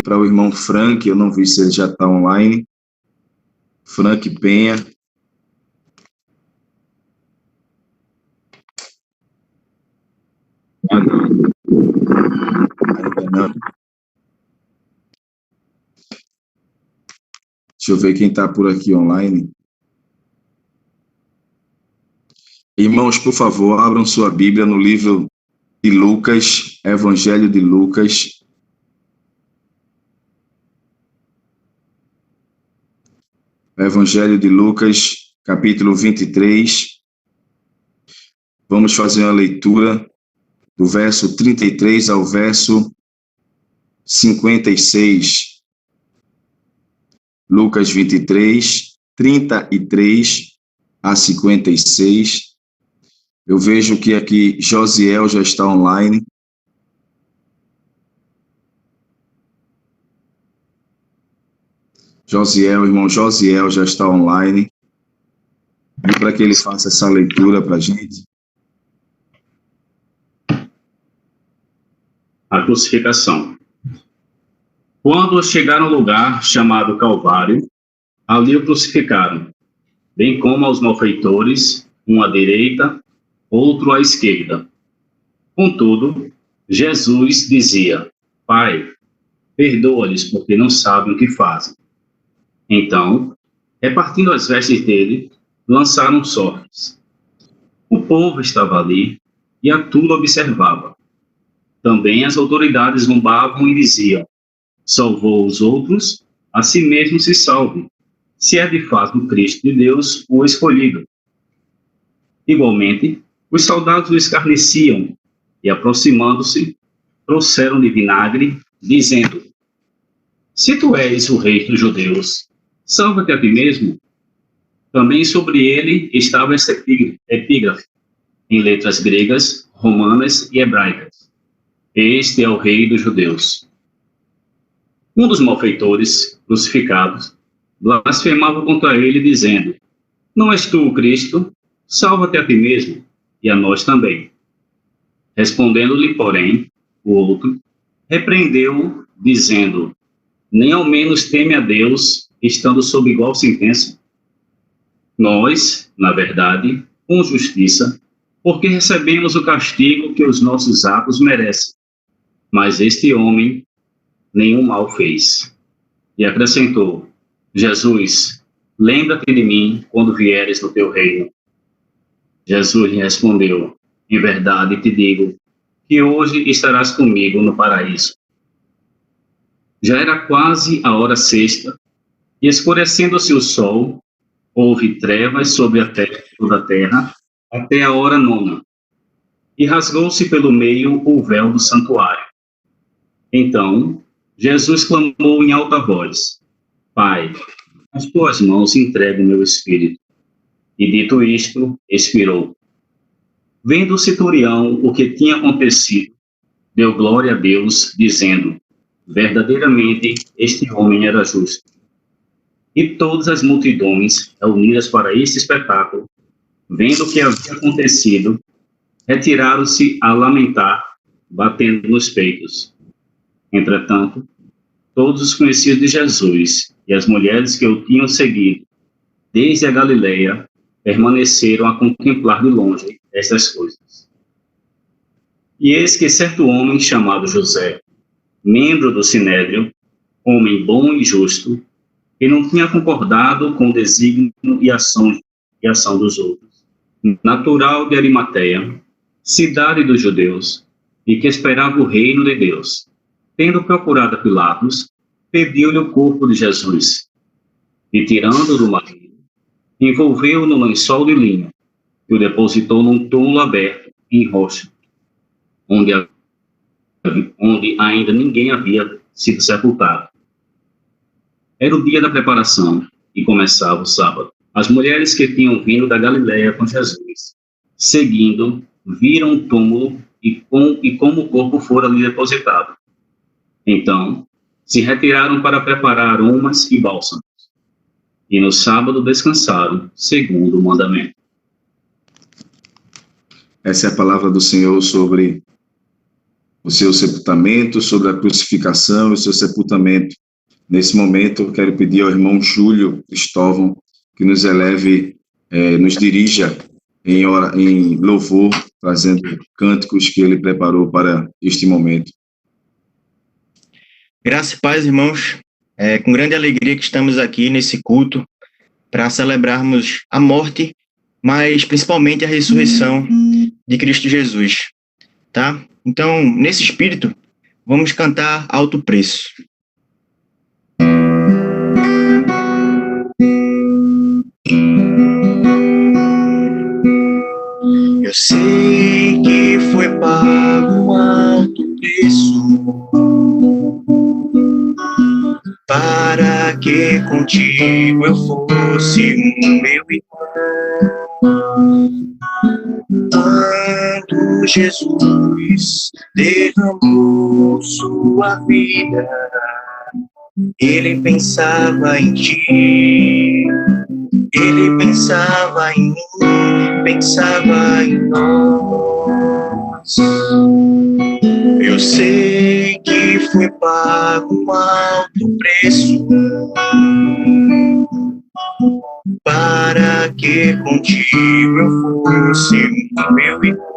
para o irmão Frank, eu não vi se ele já está online. Frank Penha. Ainda não. Deixa eu ver quem está por aqui online. Irmãos, por favor, abram sua Bíblia no livro de Lucas, Evangelho de Lucas. Evangelho de Lucas, capítulo 23. Vamos fazer uma leitura do verso 33 ao verso 56. Lucas 23, 33 a 56. Eu vejo que aqui Josiel já está online. Josiel, irmão Josiel já está online. E para que ele faça essa leitura para a gente. A crucificação. Quando chegaram ao lugar chamado Calvário, ali o crucificaram, bem como aos malfeitores, um à direita, outro à esquerda. Contudo, Jesus dizia: Pai, perdoa-lhes, porque não sabem o que fazem. Então, repartindo as vestes dele, lançaram sortes. O povo estava ali e a tudo observava. Também as autoridades zombavam e diziam: salvou os outros, a si mesmo se salve, se é de fato o Cristo de Deus o escolhido. Igualmente, os soldados o escarneciam e, aproximando-se, trouxeram-lhe vinagre, dizendo: se tu és o rei dos judeus, salva-te a ti mesmo. Também sobre ele estava esta epígrafe, em letras gregas, romanas e hebraicas: este é o rei dos judeus. Um dos malfeitores, crucificados, blasfemava contra ele, dizendo: não és tu o Cristo? Salva-te a ti mesmo, e a nós também. Respondendo-lhe, porém, o outro, repreendeu-o, dizendo: nem ao menos teme a Deus, estando sob igual sentença? Nós, na verdade, com justiça, porque recebemos o castigo que os nossos atos merecem. Mas este homem nenhum mal fez. E acrescentou: Jesus, lembra-te de mim quando vieres no teu reino. Jesus lhe respondeu: em verdade te digo, que hoje estarás comigo no paraíso. Já era quase a hora sexta, e escurecendo-se o sol, houve trevas sobre toda a terra, até a hora nona. E rasgou-se pelo meio o véu do santuário. Então, Jesus clamou em alta voz: Pai, às tuas mãos entrego o meu espírito. E dito isto, expirou. Vendo o centurião o que tinha acontecido, deu glória a Deus, dizendo: verdadeiramente este homem era justo. E todas as multidões, reunidas para este espetáculo, vendo o que havia acontecido, retiraram-se a lamentar, batendo nos peitos. Entretanto, todos os conhecidos de Jesus e as mulheres que o tinham seguido desde a Galileia permaneceram a contemplar de longe estas coisas. E eis que certo homem chamado José, membro do Sinédrio, homem bom e justo, que não tinha concordado com o desígnio e ação dos outros, natural de Arimateia, cidade dos judeus, e que esperava o reino de Deus, tendo procurado a Pilatos, pediu-lhe o corpo de Jesus, e tirando do marido, envolveu-o no lençol de linho, e o depositou num túmulo aberto, em rocha, onde ainda ninguém havia sido sepultado. Era o dia da preparação, e começava o sábado. As mulheres que tinham vindo da Galileia com Jesus, seguindo, viram o túmulo e como o corpo fora ali depositado. Então, se retiraram para preparar umas e bálsamos, e no sábado descansaram, segundo o mandamento. Essa é a palavra do Senhor sobre o seu sepultamento, sobre a crucificação e o seu sepultamento. Nesse momento, eu quero pedir ao irmão Júlio Cristóvão que nos eleve, nos dirija em louvor, trazendo cânticos que ele preparou para este momento. Graça e paz, irmãos. É com grande alegria que estamos aqui nesse culto para celebrarmos a morte, mas principalmente a ressurreição de Cristo Jesus, tá? Então, nesse espírito, vamos cantar Alto Preço. Eu sei que foi pago um alto preço para que contigo eu fosse um meu irmão. Quando Jesus derramou sua vida, ele pensava em ti, ele pensava em mim, pensava em nós. Eu sei que foi pago um alto preço para que contigo eu fosse meu irmão.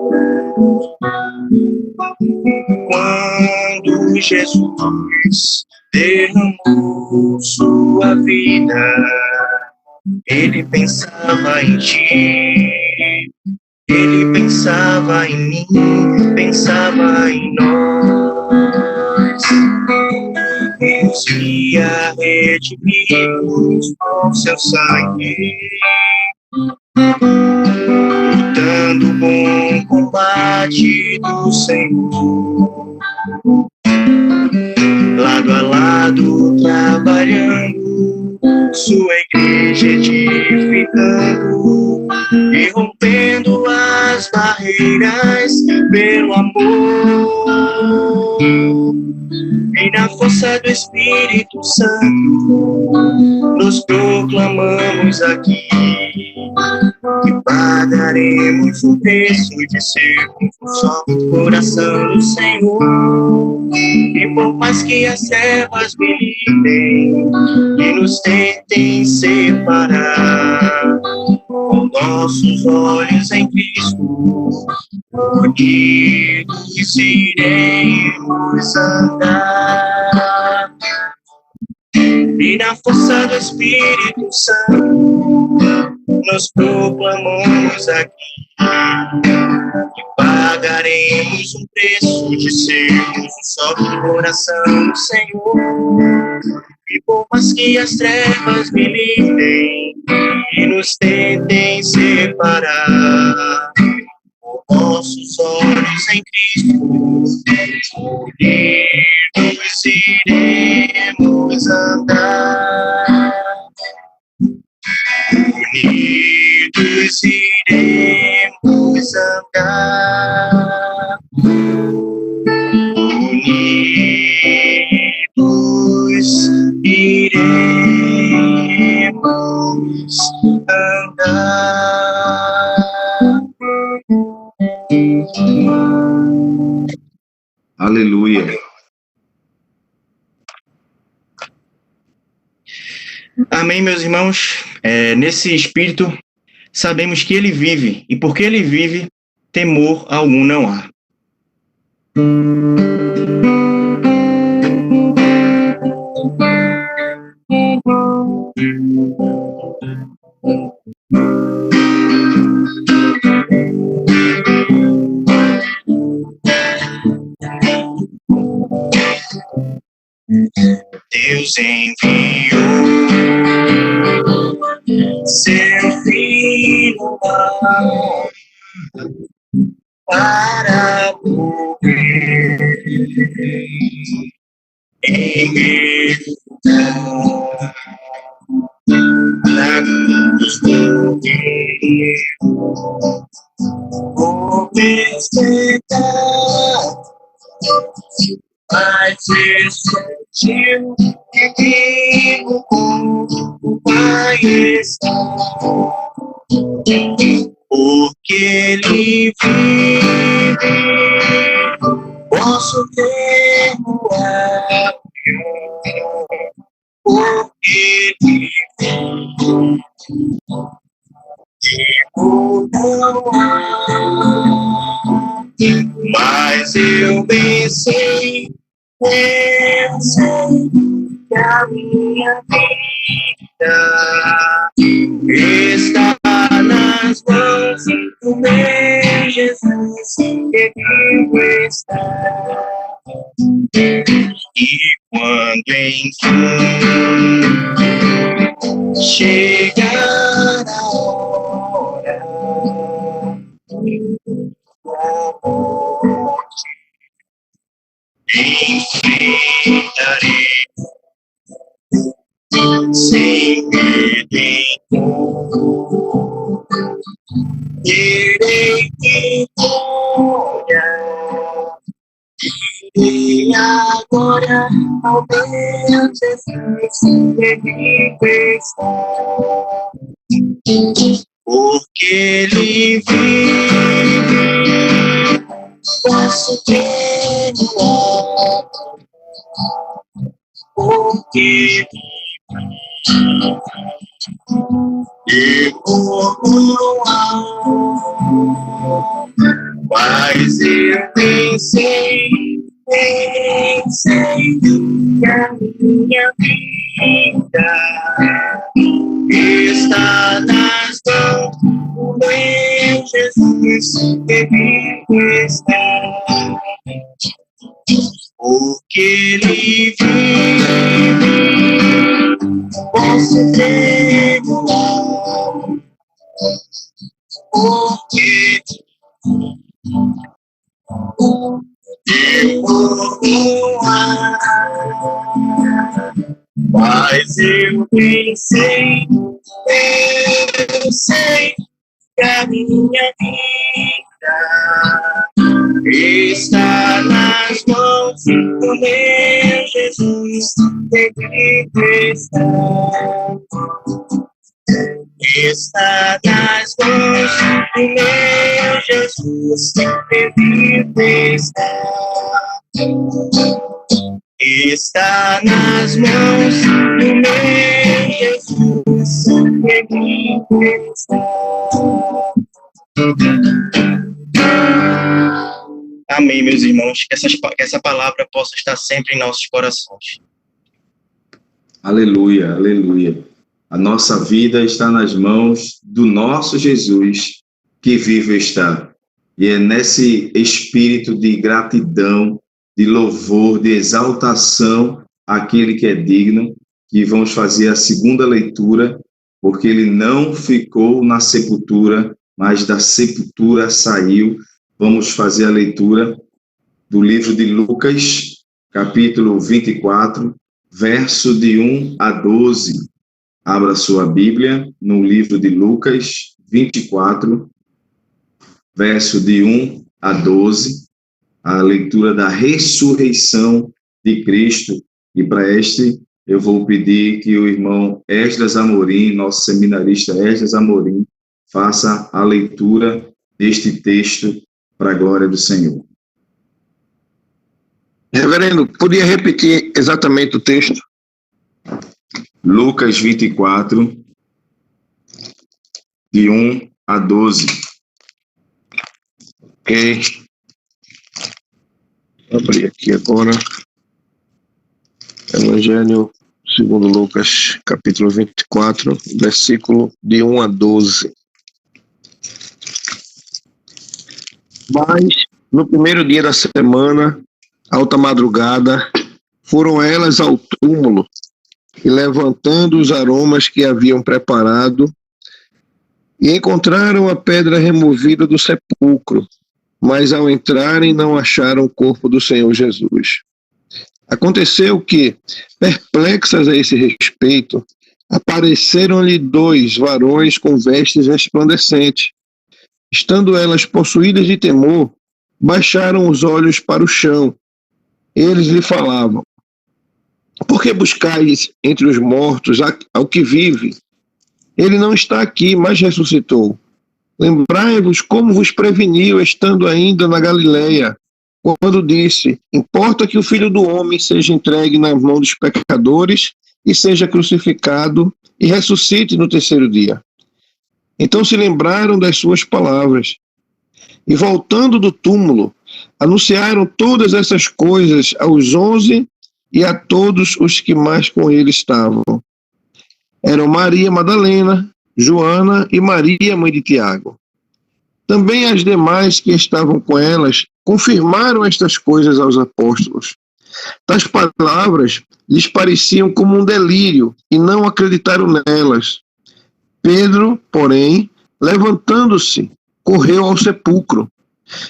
Quando Jesus derramou sua vida, ele pensava em ti, ele pensava em mim, pensava em nós. Nos ia redimir com seu sangue, lutando o bom combate do Senhor, lado a lado trabalhando, sua igreja edificando e rompendo as barreiras pelo amor. E na força do Espírito Santo nos proclamamos aqui que pagaremos o preço de sermos um só coração do Senhor. E por mais que as trevas militem e nos tentem separar, com nossos olhos em Cristo, unidos iremos andar. E na força do Espírito Santo nos proclamamos aqui que pagaremos um preço de sermos um só coração do Senhor. E por mais que as trevas militem e nos tentem separar, com nossos olhos em Cristo, unidos iremos andar. Unidos iremos andar. Unidos iremos andar. Aleluia. Amém, meus irmãos. Nesse espírito, sabemos que ele vive, e porque ele vive, temor algum não há. Deus enviou seu filho para morrer em meu lugar na cruz do Rio. O despertar mas sentiu que vivo com o Pai está, porque ele vive, Posso ver o porque não há, mas eu bem sei que a minha vida está nas mãos do meu Jesus, que vivo está. E quando enfim chegar a hora da morte, enfrentarei sem medo, irei vitória. E agora ao meu Jesus vivo está, porque Ele vive, posso ver o porque e como há, mas eu pensei que a minha vida está nas mãos do meu Jesus, que vivo está, porque Ele vive, posso ver o lado, porque não há, mas eu pensei, eu sei que a minha vida está nas mãos do meu Jesus, que vivo está. Está nas mãos do meu Jesus, que vivo está. Está nas mãos do meu Jesus, que vivo está. Amém, meus irmãos, que essa palavra possa estar sempre em nossos corações. Aleluia, aleluia. A nossa vida está nas mãos do nosso Jesus, que vivo está. E é nesse espírito de gratidão, de louvor, de exaltação àquele que é digno, que vamos fazer a segunda leitura, porque ele não ficou na sepultura, mas da sepultura saiu. Vamos fazer a leitura do livro de Lucas, capítulo 24, verso de 1 a 12. Abra sua Bíblia no livro de Lucas 24, verso de 1 a 12, a leitura da ressurreição de Cristo. E para este, eu vou pedir que o irmão Esdras Amorim, nosso seminarista Esdras Amorim, faça a leitura deste texto para a glória do Senhor. Reverendo, podia repetir exatamente o texto? Lucas 24, de 1 a 12. Ok. Vou abrir aqui agora. Evangelho segundo Lucas, capítulo 24, versículo de 1 a 12. Mas, no primeiro dia da semana, alta madrugada, foram elas ao túmulo, e levantando os aromas que haviam preparado, e encontraram a pedra removida do sepulcro, mas ao entrarem não acharam o corpo do Senhor Jesus. Aconteceu que, perplexas a esse respeito, apareceram-lhe 2 varões com vestes resplandecentes. Estando elas possuídas de temor, baixaram os olhos para o chão. Eles lhe falavam: por que buscais entre os mortos ao que vive? Ele não está aqui, mas ressuscitou. Lembrai-vos como vos preveniu, estando ainda na Galileia, quando disse: importa que o Filho do Homem seja entregue nas mãos dos pecadores e seja crucificado e ressuscite no terceiro dia. Então se lembraram das suas palavras e, voltando do túmulo, anunciaram todas essas coisas aos 11 e a todos os que mais com ele estavam. Eram Maria Madalena, Joana e Maria, mãe de Tiago. Também as demais que estavam com elas confirmaram estas coisas aos apóstolos. Tais palavras lhes pareciam como um delírio e não acreditaram nelas. Pedro, porém, levantando-se, correu ao sepulcro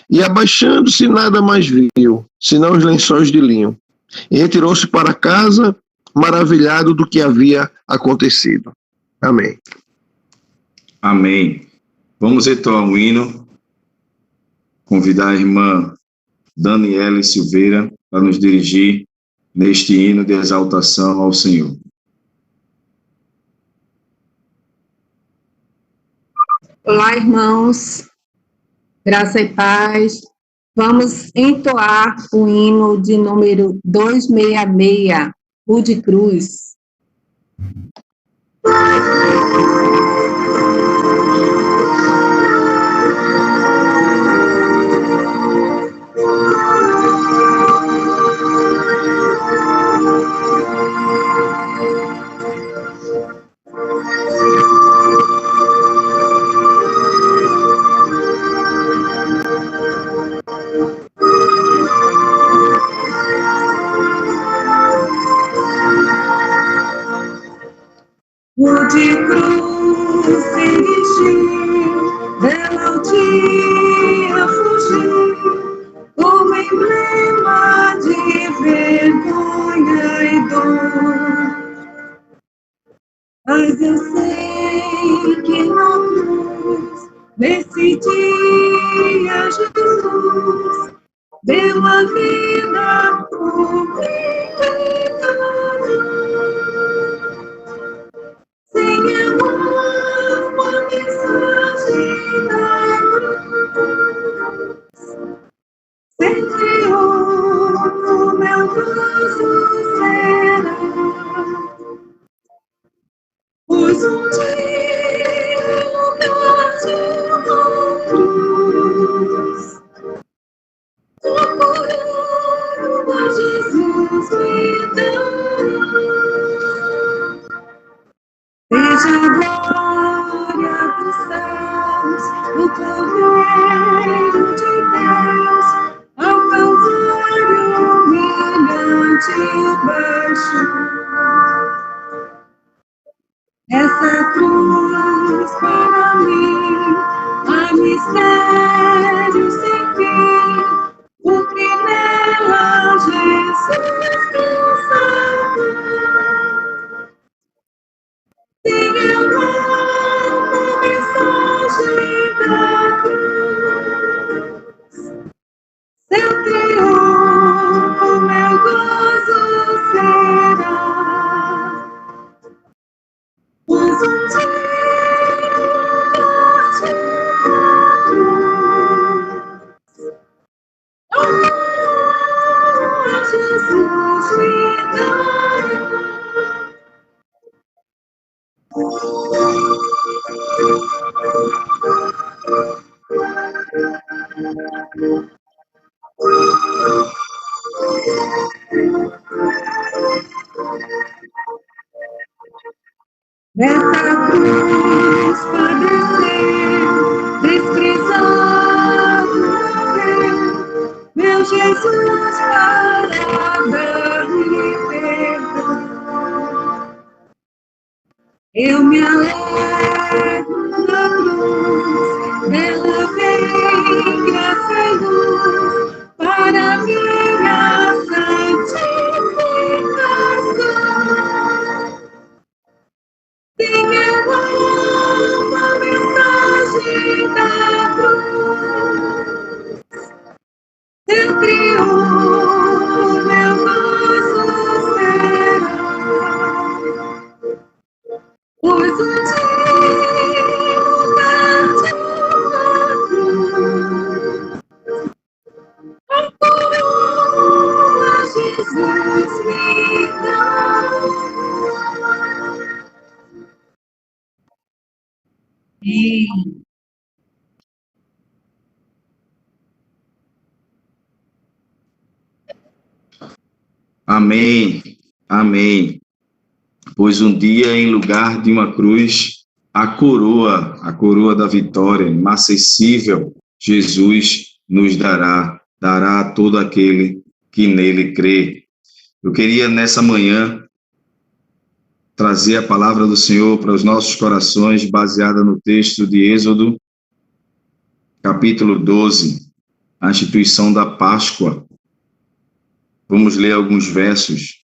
e, abaixando-se, nada mais viu, senão os lençóis de linho. E retirou-se para casa, maravilhado do que havia acontecido. Amém. Amém. Vamos entoar um hino. Convidar a irmã Daniela Silveira para nos dirigir neste hino de exaltação ao Senhor. Olá, irmãos. Graça e paz. Vamos entoar o hino de número 266, o de cruz. O de cruz dirigiu, dela ao dia fugir, como emblema de vergonha e dor. Mas eu sei que na cruz, nesse dia, Jesus deu a vida por pecador. Sem amor, uma mensagem da cruz. Sem triunfo, meu gozo será. Pois um dia no lugar de cruz, tua coroa, Jesus, me dá. Veja a glória dos céus, o Cordeiro de Deus, ao Calvário humilhante baixo. Essa cruz para mim, há mistério sem fim, porque nela Jesus Salvador. Sem amor, uma mensagem da cruz. Seu triunfo, meu gozo será. Pois um dia morte na cruz, amor, Jesus me dará. Nessa cruz padeceu, desprezado morreu, meu Jesus para dar-me perdão. Eu me alegro na cruz, dela vem graça e luz, para minha santificação. Tem uma mensagem da cruz, seu triunfo, meu gozo será. Pois um dia lugar de cruz, a Amém. Amém. Pois um dia, em lugar de uma cruz, a coroa da vitória, inacessível, Jesus nos dará a todo aquele que nele crê. Eu queria, nessa manhã, trazer a palavra do Senhor para os nossos corações, baseada no texto de Êxodo, capítulo 12, a instituição da Páscoa. Vamos ler alguns versos.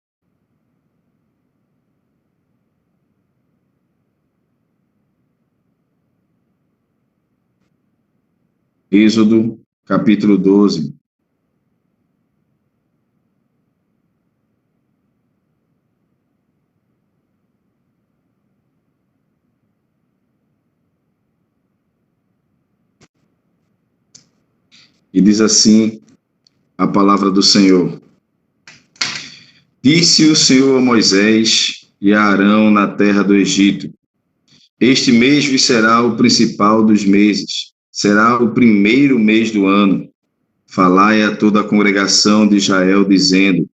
Êxodo, capítulo 12. E diz assim a palavra do Senhor. Disse o Senhor a Moisés e a Arão na terra do Egito: Este mês vos será o principal dos meses, será o primeiro mês do ano. Falai a toda a congregação de Israel, dizendo: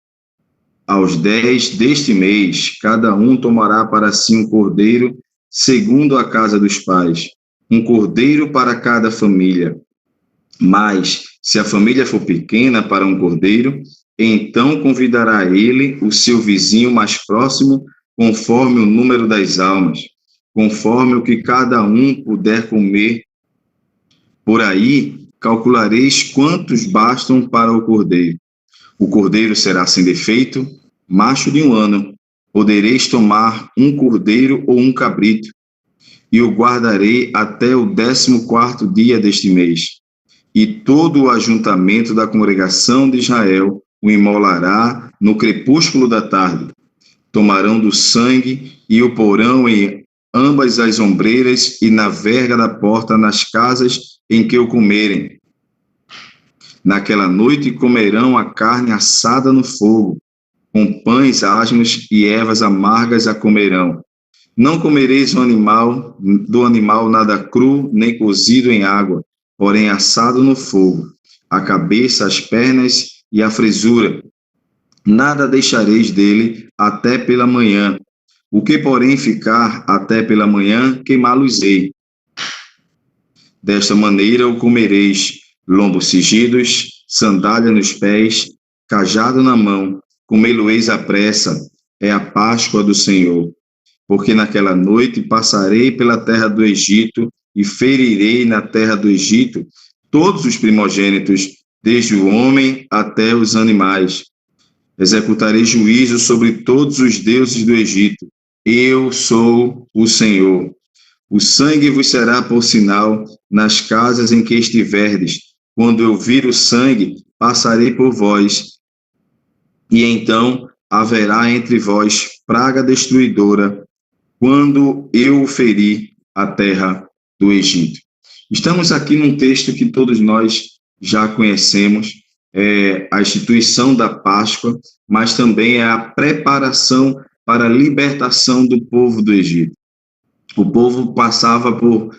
Aos 10 deste mês, cada um tomará para si um cordeiro, segundo a casa dos pais, um cordeiro para cada família. Mas, se a família for pequena para um cordeiro, então convidará ele o seu vizinho mais próximo, conforme o número das almas, conforme o que cada um puder comer. Por aí, calculareis quantos bastam para o cordeiro. O cordeiro será sem defeito, macho de 1 ano. Podereis tomar um cordeiro ou um cabrito, e o guardarei até o 14º dia deste mês. E todo o ajuntamento da congregação de Israel o imolará no crepúsculo da tarde. Tomarão do sangue e o porão em ambas as ombreiras e na verga da porta nas casas em que o comerem. Naquela noite comerão a carne assada no fogo, com pães asmos e ervas amargas a comerão. Não comereis do animal nada cru, nem cozido em água, porém assado no fogo, a cabeça, as pernas e a fresura. Nada deixareis dele até pela manhã. O que, porém, ficar até pela manhã, queimá-los-ei. Desta maneira o comereis: lombos cingidos, sandália nos pés, cajado na mão, comê-lo-eis à pressa. É a Páscoa do Senhor. Porque naquela noite passarei pela terra do Egito e ferirei na terra do Egito todos os primogênitos, desde o homem até os animais. Executarei juízo sobre todos os deuses do Egito. Eu sou o Senhor. O sangue vos será por sinal nas casas em que estiverdes. Quando eu vir o sangue, passarei por vós, e então haverá entre vós praga destruidora, quando eu ferir a terra do Egito. Estamos aqui num texto que todos nós já conhecemos, é a instituição da Páscoa, mas também é a preparação para a libertação do povo do Egito. O povo passava por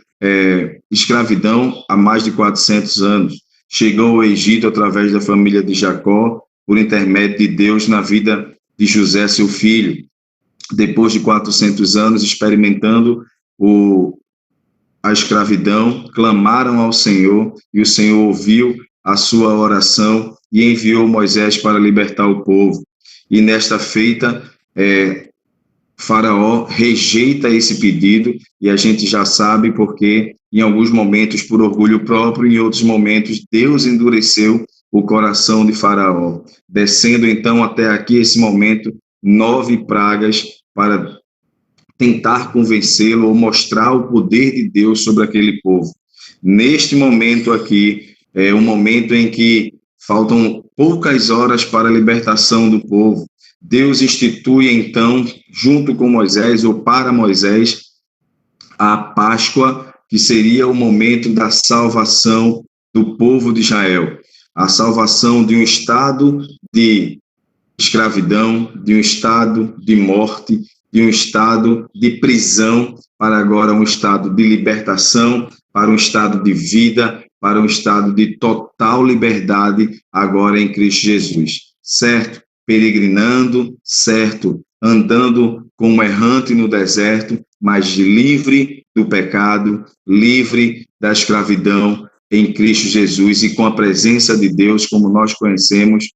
escravidão há mais de 400 anos. Chegou ao Egito através da família de Jacó, por intermédio de Deus na vida de José, seu filho. Depois de 400 anos experimentando a escravidão, clamaram ao Senhor, e o Senhor ouviu a sua oração e enviou Moisés para libertar o povo. E nesta feita, Faraó rejeita esse pedido, e a gente já sabe porque, em alguns momentos, por orgulho próprio, em outros momentos, Deus endureceu o coração de Faraó, descendo então até aqui, esse momento, 9 pragas para tentar convencê-lo ou mostrar o poder de Deus sobre aquele povo. Neste momento aqui, é um momento em que faltam poucas horas para a libertação do povo. Deus institui então, junto com Moisés, ou para Moisés, a Páscoa, que seria o momento da salvação do povo de Israel. A salvação de um estado de escravidão, de um estado de morte, de um estado de prisão para agora um estado de libertação, para um estado de vida, para um estado de total liberdade, agora em Cristo Jesus. Certo? Peregrinando, certo? Andando como errante no deserto, mas livre do pecado, livre da escravidão em Cristo Jesus e com a presença de Deus, como nós conhecemos,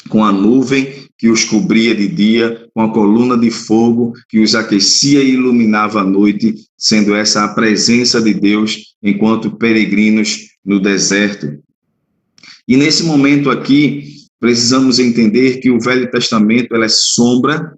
com a nuvem que os cobria de dia, com a coluna de fogo que os aquecia e iluminava à noite, sendo essa a presença de Deus enquanto peregrinos no deserto. E nesse momento aqui, precisamos entender que o Velho Testamento ela é sombra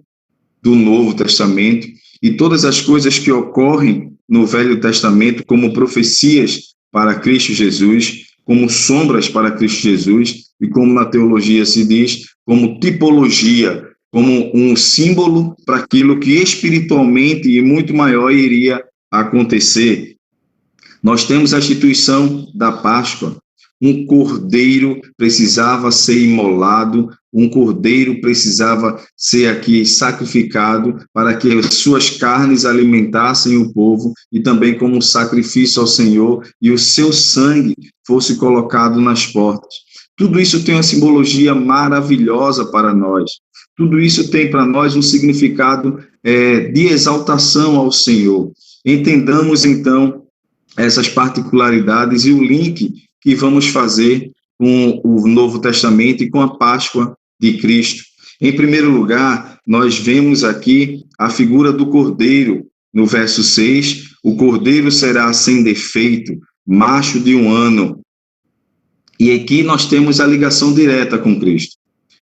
do Novo Testamento, e todas as coisas que ocorrem no Velho Testamento como profecias para Cristo Jesus, como sombras para Cristo Jesus, e como na teologia se diz, como tipologia, como um símbolo para aquilo que espiritualmente e muito maior iria acontecer. Nós temos a instituição da Páscoa. Um cordeiro precisava ser imolado, um cordeiro precisava ser aqui sacrificado para que as suas carnes alimentassem o povo e também como um sacrifício ao Senhor e o seu sangue fosse colocado nas portas. Tudo isso tem uma simbologia maravilhosa para nós. Tudo isso tem para nós um significado de exaltação ao Senhor. Entendamos, então, essas particularidades e o link que vamos fazer com o Novo Testamento e com a Páscoa de Cristo. Em primeiro lugar, nós vemos aqui a figura do Cordeiro. No verso 6, o Cordeiro será sem defeito, macho de 1 ano. E aqui nós temos a ligação direta com Cristo.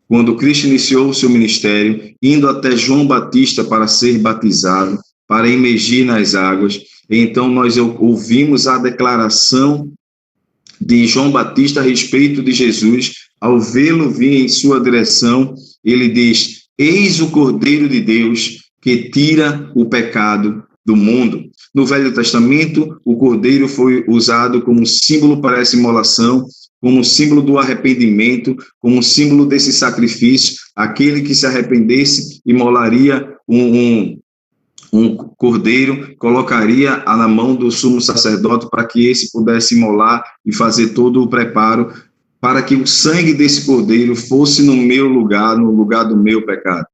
Quando Cristo iniciou o seu ministério, indo até João Batista para ser batizado, para imergir nas águas, então nós ouvimos a declaração de João Batista a respeito de Jesus. Ao vê-lo vir em sua direção, ele diz: eis o Cordeiro de Deus que tira o pecado do mundo. No Velho Testamento, o Cordeiro foi usado como símbolo para essa imolação, como símbolo do arrependimento, como símbolo desse sacrifício. Aquele que se arrependesse imolaria um cordeiro, colocaria na mão do sumo sacerdote para que esse pudesse imolar e fazer todo o preparo para que o sangue desse cordeiro fosse no meu lugar, no lugar do meu pecado.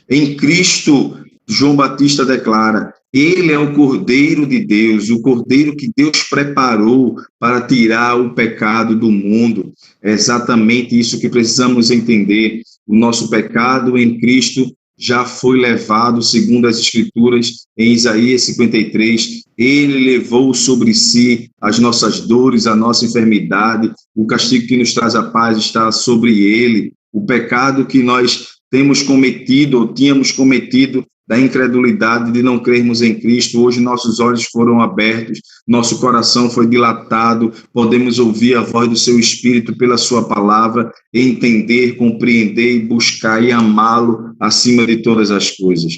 Em Cristo, João Batista declara: ele é o Cordeiro de Deus, o Cordeiro que Deus preparou para tirar o pecado do mundo. É exatamente isso que precisamos entender. O nosso pecado em Cristo já foi levado, segundo as Escrituras, em Isaías 53, ele levou sobre si as nossas dores, a nossa enfermidade, o castigo que nos traz a paz está sobre ele, o pecado que nós temos cometido ou tínhamos cometido da incredulidade de não crermos em Cristo, hoje nossos olhos foram abertos, nosso coração foi dilatado, podemos ouvir a voz do seu Espírito pela sua palavra, entender, compreender e buscar e amá-lo acima de todas as coisas.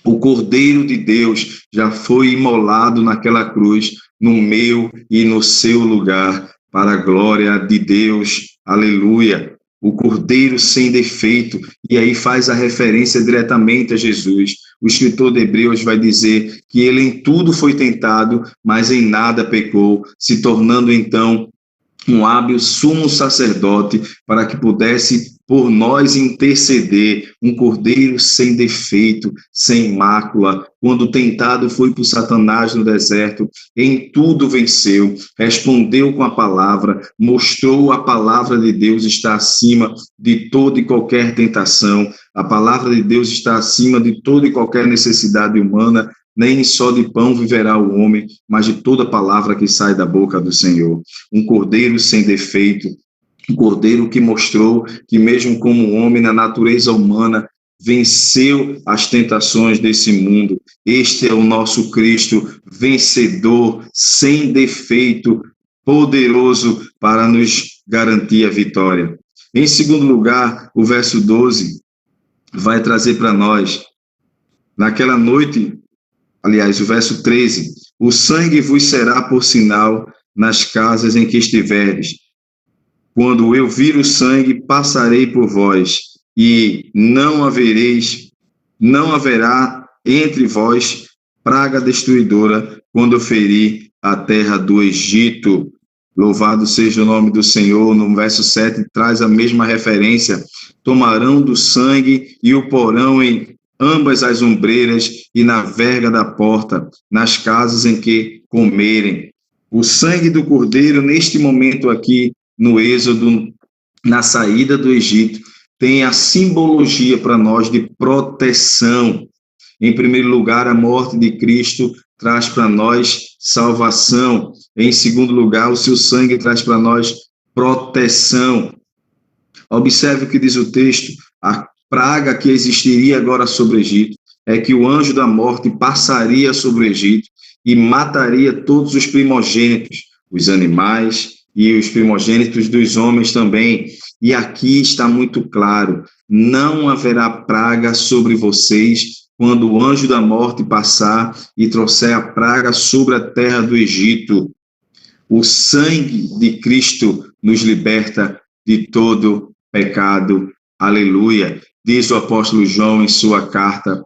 O Cordeiro de Deus já foi imolado naquela cruz, no meu e no seu lugar, para a glória de Deus. Aleluia! O Cordeiro sem defeito, e aí faz a referência diretamente a Jesus. O escritor de Hebreus vai dizer que ele em tudo foi tentado, mas em nada pecou, se tornando então um hábil sumo sacerdote para que pudesse por nós interceder, um cordeiro sem defeito, sem mácula. Quando tentado foi por Satanás no deserto, em tudo venceu, respondeu com a palavra, mostrou a palavra de Deus está acima de toda e qualquer tentação, a palavra de Deus está acima de toda e qualquer necessidade humana. Nem só de pão viverá o homem, mas de toda palavra que sai da boca do Senhor. Um cordeiro sem defeito, um cordeiro que mostrou que mesmo como homem na natureza humana, venceu as tentações desse mundo. Este é o nosso Cristo, vencedor, sem defeito, poderoso para nos garantir a vitória. Em segundo lugar, o verso 12 vai trazer para nós, naquela noite, aliás, o verso 13, o sangue vos será por sinal nas casas em que estiverdes. Quando eu vir o sangue, passarei por vós, e não haverá entre vós praga destruidora quando eu feri a terra do Egito. Louvado seja o nome do Senhor. No verso 7 traz a mesma referência. Tomarão do sangue e o porão em ambas as ombreiras e na verga da porta, nas casas em que comerem. O sangue do cordeiro, neste momento aqui no Êxodo, na saída do Egito, tem a simbologia para nós de proteção. Em primeiro lugar, a morte de Cristo traz para nós salvação. Em segundo lugar, o seu sangue traz para nós proteção. Observe o que diz o texto: a praga que existiria agora sobre o Egito é que o anjo da morte passaria sobre o Egito e mataria todos os primogênitos, os animais e os primogênitos dos homens também. E aqui está muito claro: não haverá praga sobre vocês quando o anjo da morte passar e trouxer a praga sobre a terra do Egito. O sangue de Cristo nos liberta de todo pecado. Aleluia. Diz o apóstolo João em sua carta: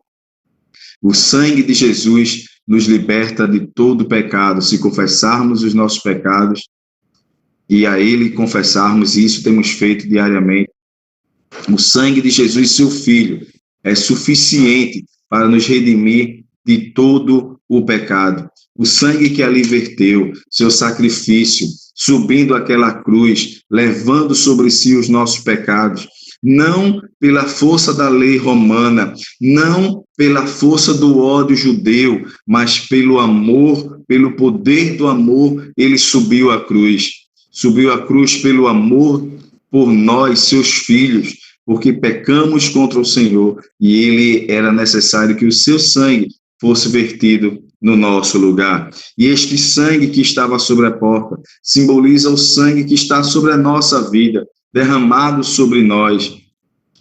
o sangue de Jesus nos liberta de todo pecado. Se confessarmos os nossos pecados e a Ele confessarmos, e isso temos feito diariamente, o sangue de Jesus, seu Filho, é suficiente para nos redimir de todo o pecado. O sangue que ali verteu, seu sacrifício, subindo aquela cruz, levando sobre si os nossos pecados, não pela força da lei romana, não pela força do ódio judeu, mas pelo amor, pelo poder do amor, ele subiu à cruz. Subiu à cruz pelo amor por nós, seus filhos, porque pecamos contra o Senhor e ele era necessário que o seu sangue fosse vertido no nosso lugar. E este sangue que estava sobre a porta simboliza o sangue que está sobre a nossa vida, derramado sobre nós,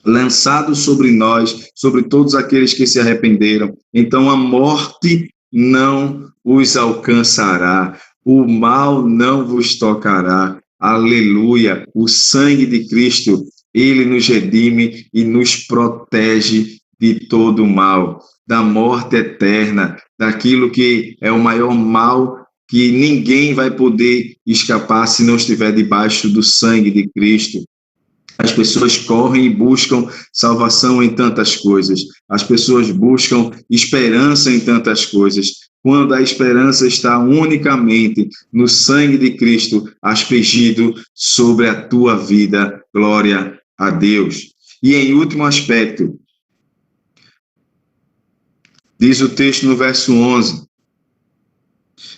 lançado sobre nós, sobre todos aqueles que se arrependeram. Então a morte não os alcançará, o mal não vos tocará. Aleluia! O sangue de Cristo, ele nos redime e nos protege de todo o mal, da morte eterna, daquilo que é o maior mal que ninguém vai poder escapar se não estiver debaixo do sangue de Cristo. As pessoas correm e buscam salvação em tantas coisas. As pessoas buscam esperança em tantas coisas. Quando a esperança está unicamente no sangue de Cristo aspergido sobre a tua vida. Glória a Deus. E em último aspecto, diz o texto no verso 11: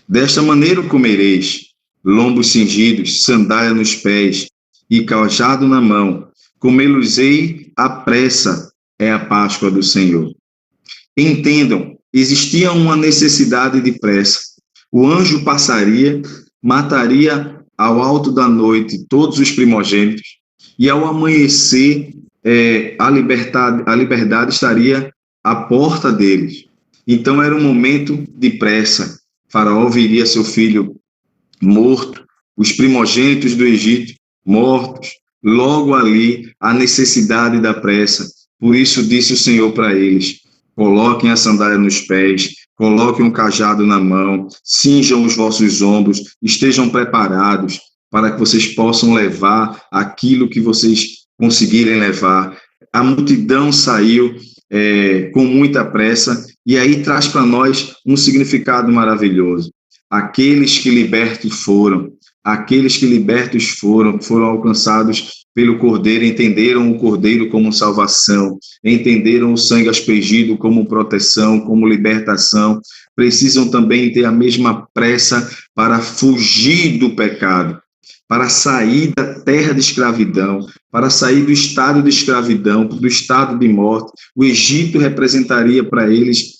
desta maneira comereis, lombos cingidos, sandália nos pés e cajado na mão, comê-los-ei à pressa, é a Páscoa do Senhor. Entendam, existia uma necessidade de pressa. O anjo passaria, mataria ao alto da noite todos os primogênitos, e ao amanhecer a liberdade estaria à porta deles. Então era um momento de pressa. Faraó viria seu filho morto, os primogênitos do Egito mortos, logo ali a necessidade da pressa. Por isso disse o Senhor para eles: coloquem a sandália nos pés, coloquem um cajado na mão, cinjam os vossos ombros, estejam preparados para que vocês possam levar aquilo que vocês conseguirem levar. A multidão saiu com muita pressa, e aí traz para nós um significado maravilhoso. Aqueles que libertos foram, foram alcançados pelo Cordeiro, entenderam o Cordeiro como salvação, entenderam o sangue aspergido como proteção, como libertação, precisam também ter a mesma pressa para fugir do pecado, para sair da terra de escravidão, para sair do estado de escravidão, do estado de morte. O Egito representaria para eles,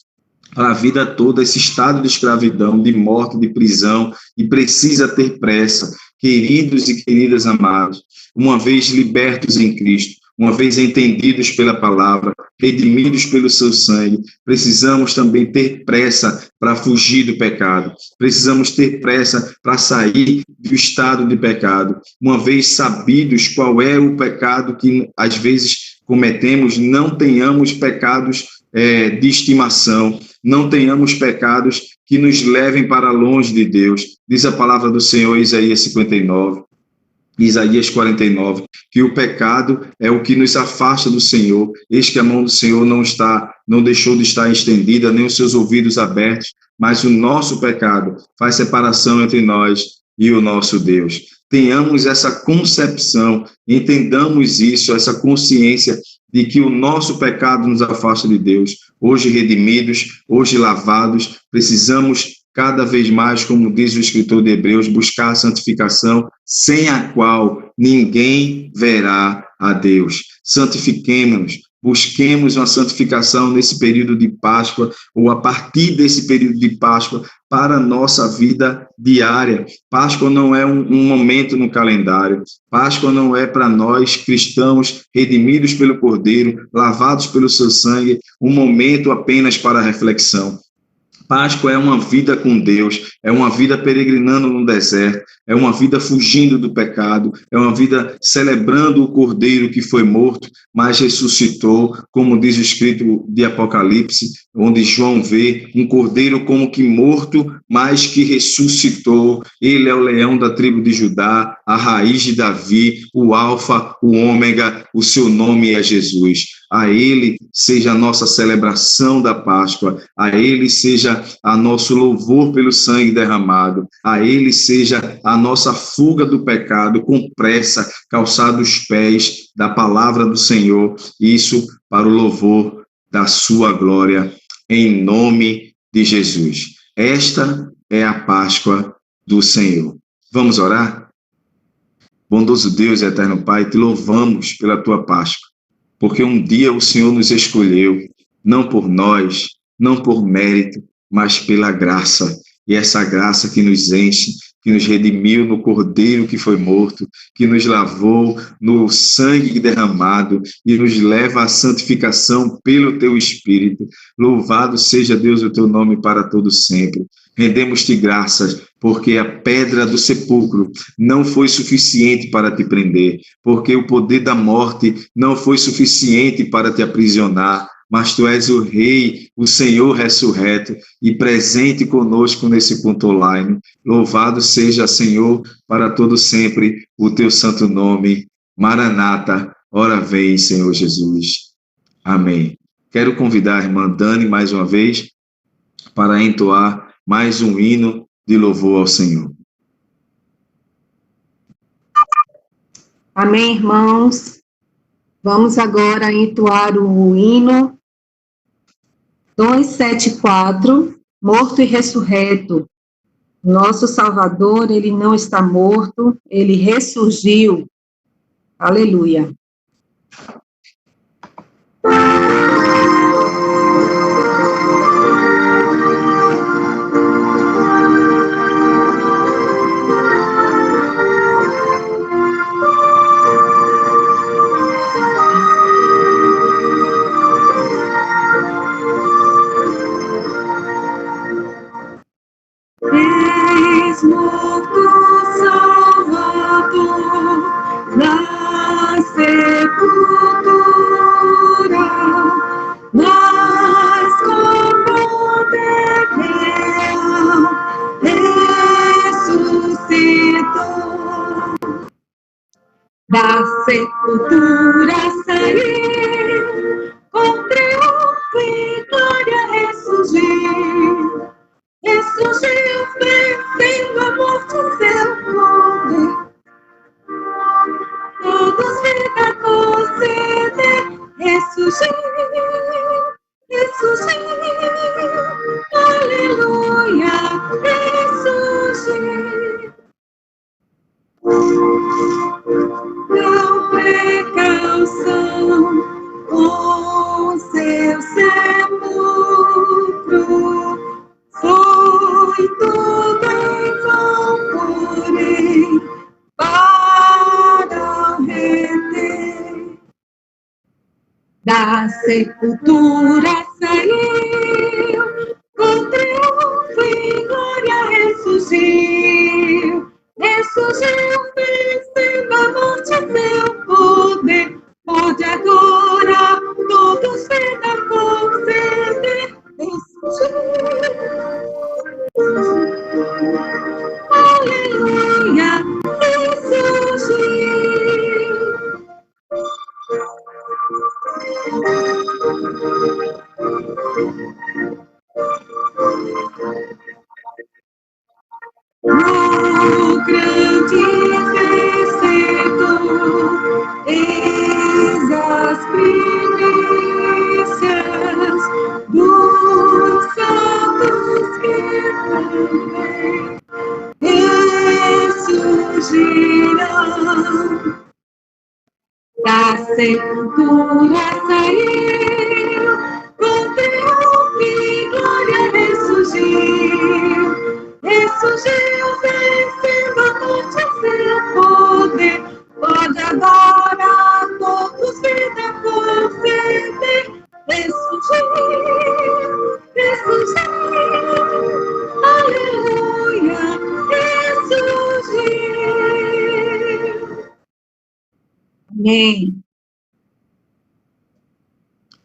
para a vida toda, esse estado de escravidão, de morte, de prisão, e precisa ter pressa. Queridos e queridas amados, uma vez libertos em Cristo, uma vez entendidos pela palavra, redimidos pelo seu sangue, precisamos também ter pressa para fugir do pecado. Precisamos ter pressa para sair do estado de pecado. Uma vez sabidos qual é o pecado que às vezes cometemos, não tenhamos pecados de estimação, não tenhamos pecados que nos levem para longe de Deus. Diz a palavra do Senhor, Isaías 59. Isaías 49, que o pecado é o que nos afasta do Senhor. Eis que a mão do Senhor não deixou de estar estendida, nem os seus ouvidos abertos, mas o nosso pecado faz separação entre nós e o nosso Deus. Tenhamos essa concepção, entendamos isso, essa consciência de que o nosso pecado nos afasta de Deus. Hoje redimidos, hoje lavados, precisamos cada vez mais, como diz o escritor de Hebreus, buscar a santificação, sem a qual ninguém verá a Deus. Santifiquemo-nos, busquemos uma santificação nesse período de Páscoa, ou a partir desse período de Páscoa, para a nossa vida diária. Páscoa não é um momento no calendário. Páscoa não é para nós, cristãos, redimidos pelo Cordeiro, lavados pelo seu sangue, um momento apenas para reflexão. Páscoa é uma vida com Deus, é uma vida peregrinando no deserto, é uma vida fugindo do pecado, é uma vida celebrando o Cordeiro que foi morto, mas ressuscitou, como diz o escrito de Apocalipse, onde João vê um Cordeiro como que morto, mas que ressuscitou. Ele é o leão da tribo de Judá, a raiz de Davi, o alfa, o ômega, o seu nome é Jesus. A ele seja a nossa celebração da Páscoa, a ele seja a nosso louvor pelo sangue derramado, a ele seja a nossa fuga do pecado com pressa, calçado os pés da palavra do Senhor, isso para o louvor da sua glória, em nome de Jesus. Esta é a Páscoa do Senhor. Vamos orar? Bondoso Deus e eterno Pai, te louvamos pela tua Páscoa, porque um dia o Senhor nos escolheu, não por nós, não por mérito, mas pela graça. E essa graça que nos enche, que nos redimiu no Cordeiro que foi morto, que nos lavou no sangue derramado e nos leva à santificação pelo teu Espírito. Louvado seja, Deus, o teu nome para todo sempre. Rendemos-te graças, porque a pedra do sepulcro não foi suficiente para te prender, porque o poder da morte não foi suficiente para te aprisionar, mas tu és o Rei, o Senhor ressurreto e presente conosco nesse culto online. Louvado seja, Senhor, para todo sempre o teu santo nome. Maranata, ora vem, Senhor Jesus. Amém. Quero convidar a irmã Dani mais uma vez para entoar mais um hino de louvor ao Senhor. Amém, irmãos. Vamos agora entoar o hino 274, morto e ressurreto. Nosso Salvador, ele não está morto, ele ressurgiu. Aleluia. Da sepultura saiu, com triunfo e glória ressurgiu. Ressurgiu, vencendo a morte em seu poder. Todos vida conceder, ressurgiu, ressurgiu, aleluia, ressurgiu. Com precaução, com seu sepulcro, foi tudo em vão, porém, para reter. Da sepultura saiu, com triunfo e glória ressurgiu. Ressurgiu, vencendo a morte em seu poder. Pode agora todos vida conceder. Ressurgiu, o grande vencedor, eis as primícias dos santos que também ressurgirão. Da sepultura saiu, com triunfo e glória ressurgiu. Ressurgiu, vencendo a morte e seu poder. Pode agora todos vida conceder. Ressurgiu, ressurgiu, aleluia, ressurgiu. Amém.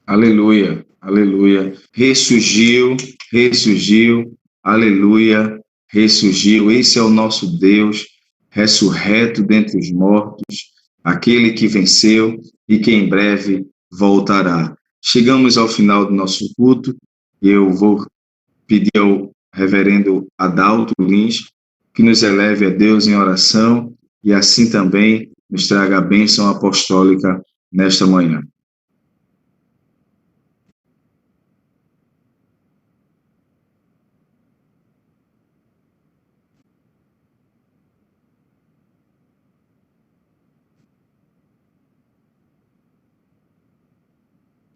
Aleluia, aleluia. Ressurgiu, ressurgiu, aleluia, ressurgiu. Esse é o nosso Deus, ressurreto dentre os mortos, aquele que venceu e que em breve voltará. Chegamos ao final do nosso culto e eu vou pedir ao reverendo Adalto Lins que nos eleve a Deus em oração e assim também nos traga a bênção apostólica nesta manhã.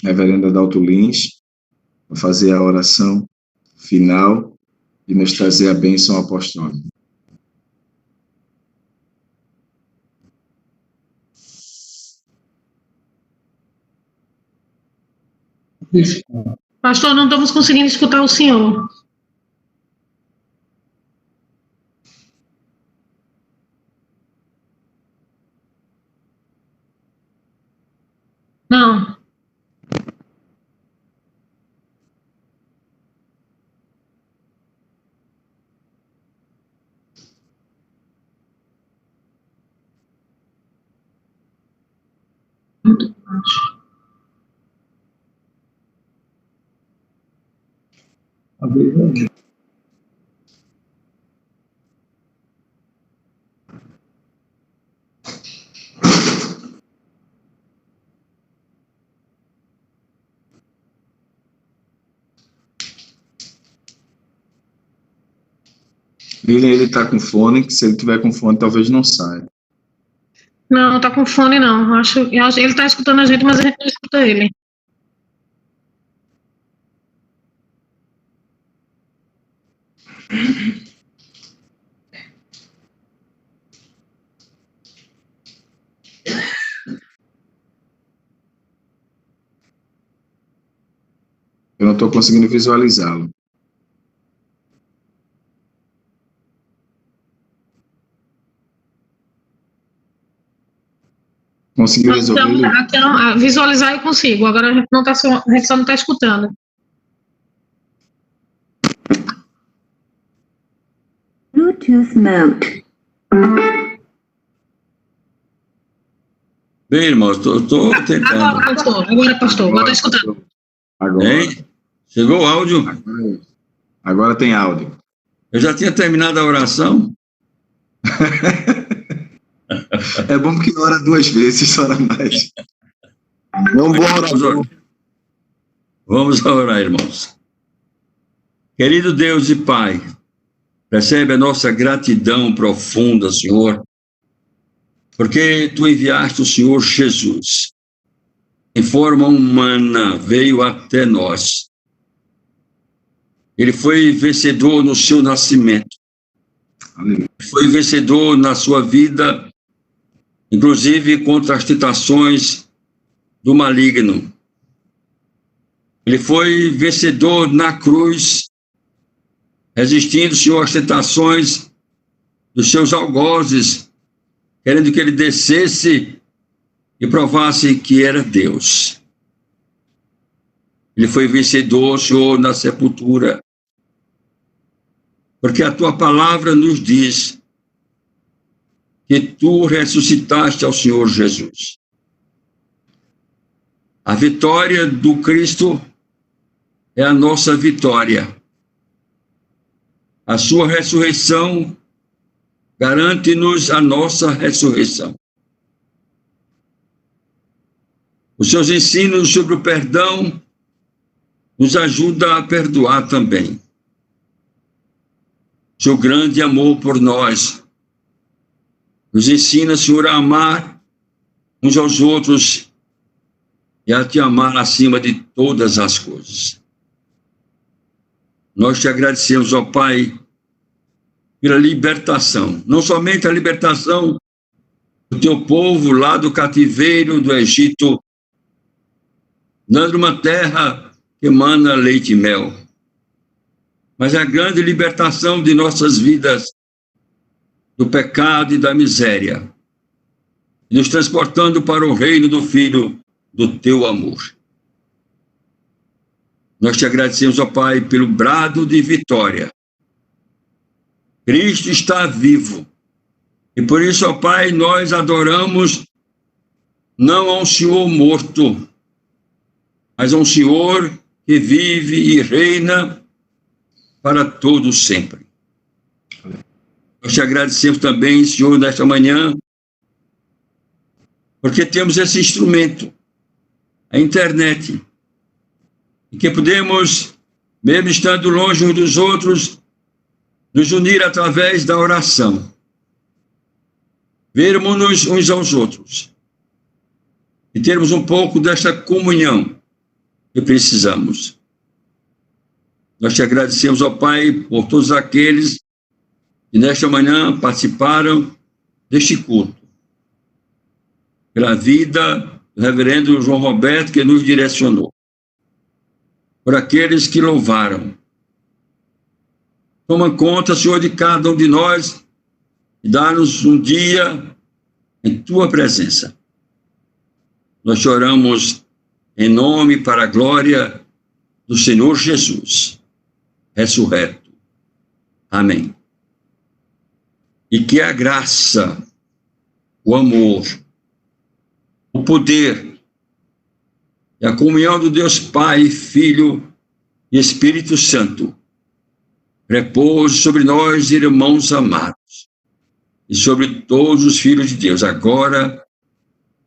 Reverendo Adalto Lins, vai fazer a oração final e nos trazer a bênção apostólica. Pastor, não estamos conseguindo escutar o senhor. Não. Muito baixo. Ele está com fone, que se ele tiver com fone, talvez não saia. Não, não tá com fone, não. Ele tá escutando a gente, mas a gente não escuta ele. Eu não estou conseguindo visualizá-lo. Conseguiu resolver? Então, visualizar eu consigo. Agora a gente só não está escutando. Bluetooth mode. Bem, irmãos, estou tentando. Agora, pastor, agora está escutando. Agora. Hein? Chegou o áudio? Agora tem áudio. Eu já tinha terminado a oração. É bom que ora duas vezes, ora mais. Vamos orar, irmãos. Querido Deus e Pai, recebe a nossa gratidão profunda, Senhor, porque Tu enviaste o Senhor Jesus. Em forma humana, veio até nós. Ele foi vencedor no seu nascimento. Foi vencedor na sua vida, inclusive contra as tentações do maligno. Ele foi vencedor na cruz, resistindo, Senhor, às tentações dos seus algozes, querendo que ele descesse e provasse que era Deus. Ele foi vencedor, Senhor, na sepultura, porque a Tua palavra nos diz que Tu ressuscitaste ao Senhor Jesus. A vitória do Cristo é a nossa vitória. A sua ressurreição garante-nos a nossa ressurreição. Os seus ensinos sobre o perdão nos ajudam a perdoar também. Seu grande amor por nós nos ensina, Senhor, a amar uns aos outros e a te amar acima de todas as coisas. Nós te agradecemos, ó Pai, pela libertação, não somente a libertação do teu povo lá do cativeiro do Egito, dando uma terra que emana leite e mel, mas a grande libertação de nossas vidas do pecado e da miséria, nos transportando para o reino do Filho do teu amor. Nós te agradecemos, ó Pai, pelo brado de vitória. Cristo está vivo. E por isso, ó Pai, nós adoramos não a um Senhor morto, mas a um Senhor que vive e reina para todos sempre. Nós te agradecemos também, Senhor, nesta manhã, porque temos esse instrumento, a internet, e que podemos, mesmo estando longe uns dos outros, nos unir através da oração, vermos-nos uns aos outros e termos um pouco desta comunhão que precisamos. Nós te agradecemos, ó Pai, por todos aqueles que nesta manhã participaram deste culto, pela vida do reverendo João Roberto, que nos direcionou, por aqueles que louvaram. Toma conta, Senhor, de cada um de nós e dá-nos um dia em tua presença. Nós te oramos em nome e para a glória do Senhor Jesus, ressurreto. Amém. E que a graça, o amor, o poder e a comunhão do Deus Pai, Filho e Espírito Santo repouse sobre nós, irmãos amados, e sobre todos os filhos de Deus, agora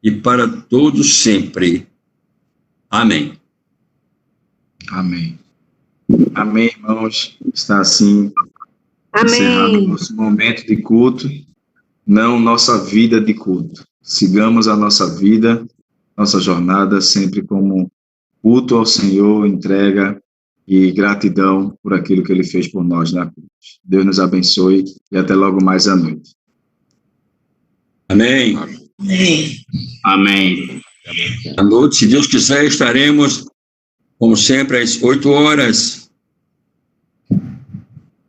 e para todos sempre. Amém. Amém. Amém, irmãos. Está assim Amém. encerrado nosso momento de culto, não nossa vida de culto. Sigamos a nossa vida, nossa jornada sempre como culto ao Senhor, entrega e gratidão por aquilo que Ele fez por nós na cruz. Deus nos abençoe e até logo mais à noite. Amém. Amém. À noite, se Deus quiser, estaremos, como sempre, às 8 horas,